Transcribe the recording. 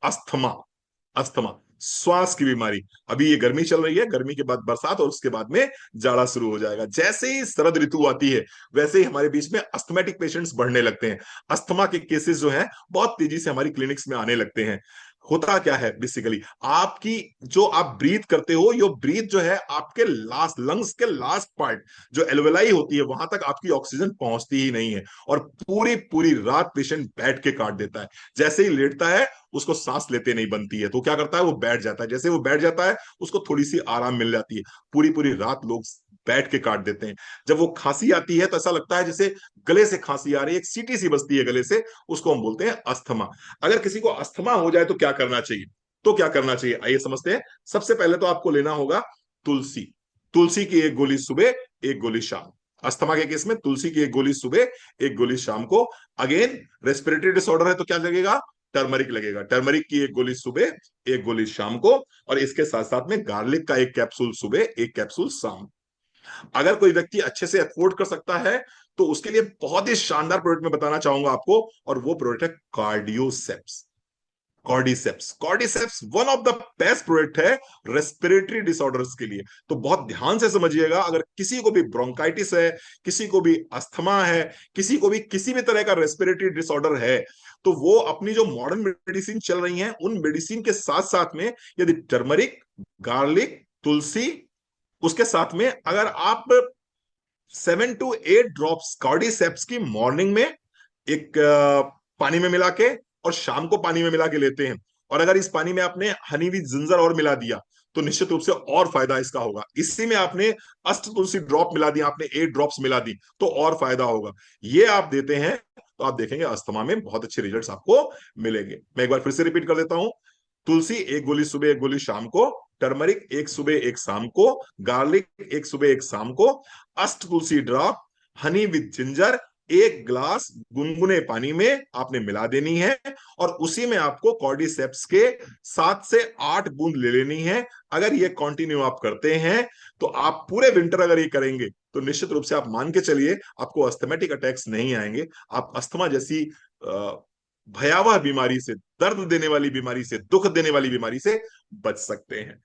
Asthma. Asthma श्वास की बीमारी। अभी ये गर्मी चल रही है, गर्मी के बाद बरसात और उसके बाद में जाड़ा शुरू हो जाएगा। जैसे ही शरद ऋतु आती है वैसे ही हमारे बीच में अस्थमेटिक पेशेंट्स बढ़ने लगते हैं। अस्थमा के केसेस जो हैं बहुत तेजी से हमारी क्लिनिक्स में आने लगते हैं। होता क्या है बेसिकली, आपकी जो आप ब्रीथ करते हो, यो ब्रीथ जो है आपके लास्ट लंग्स के लास्ट पार्ट जो एल्वेलाई होती है वहां तक आपकी ऑक्सीजन पहुंचती ही नहीं है। और पूरी पूरी रात पेशेंट बैठ के काट देता है। जैसे ही लेटता है उसको सांस लेते नहीं बनती है, तो क्या करता है वो बैठ जाता है। जैसे वो बैठ जाता है उसको थोड़ी सी आराम मिल जाती है। पूरी पूरी रात लोग बैठ के काट देते हैं। जब वो खांसी आती है तो ऐसा लगता है जैसे गले से खांसी आ रही है, एक सीटी सी बजती है गले से, उसको हम बोलते हैं अस्थमा। अगर किसी को अस्थमा हो जाए तो क्या करना चाहिए? तो क्या करना चाहिए आइए समझते हैं। सबसे पहले तो आपको लेना होगा तुलसी। तुलसी की एक गोली सुबह, एक गोली शाम। अस्थमा के केस में तुलसी की एक गोली सुबह, एक गोली शाम को। अगेन रेस्पिरेटरी डिसऑर्डर है तो क्या लगेगा? टर्मरिक लगेगा। टर्मरिक की एक गोली सुबह, एक गोली शाम को। और इसके साथ साथ में गार्लिक का एक कैप्सूल सुबह, एक कैप्सूल शाम। अगर कोई व्यक्ति अच्छे से अफोर्ड कर सकता है तो उसके लिए बहुत ही शानदार प्रोडक्ट मैं बताना चाहूंगा आपको, और वो प्रोडक्ट है cordyceps. Cordyceps. Cordyceps one of the best product है रेस्पिरेटरी डिसऑर्डर्स के लिए। तो बहुत ध्यान से समझिएगा, अगर किसी को भी ब्रोंकाइटिस है, किसी को भी अस्थमा है, किसी को भी किसी भी तरह का रेस्पिरेटरी डिसऑर्डर है, तो वो अपनी जो मॉडर्न मेडिसिन चल रही हैं उन मेडिसिन के साथ साथ में यदि टर्मरिक, गार्लिक, तुलसी, उसके साथ में अगर आप 7 to 8 ड्रॉप्स कॉर्डिसेप्स की मॉर्निंग में एक पानी में मिला के और शाम को पानी में मिला के लेते हैं, और अगर इस पानी में आपने हनी विद जिंजर और मिला दिया तो निश्चित रूप से और फायदा इसका होगा। इसी में आपने अष्ट तुलसी ड्रॉप मिला दी, आपने 8 ड्रॉप्स मिला दी तो और फायदा होगा। ये आप देते हैं तो आप देखेंगे अस्थमा में बहुत अच्छे रिजल्ट्स आपको मिलेंगे। मैं एक बार फिर से रिपीट कर देता हूं। तुलसी एक गोली सुबह, एक गोली शाम को। टर्मरिक एक सुबह, एक शाम को। गार्लिक एक सुबह, एक शाम को। Asht Tulsi drop, honey with ginger, 1 glass गुनगुने पानी में आपने मिला देनी है। और उसी में आपको कॉर्डिसेप्स के 7 से 8 बूंद ले लेनी है। अगर ये कंटिन्यू आप करते हैं तो आप पूरे विंटर अगर ये करेंगे तो निश्चित रूप से आप मान के चलिए आपको अस्थमेटिक अटैक्स नहीं आएंगे। आप अस्थमा जैसी भयावह बीमारी से, दर्द देने वाली बीमारी से, दुख देने वाली बीमारी से बच सकते हैं।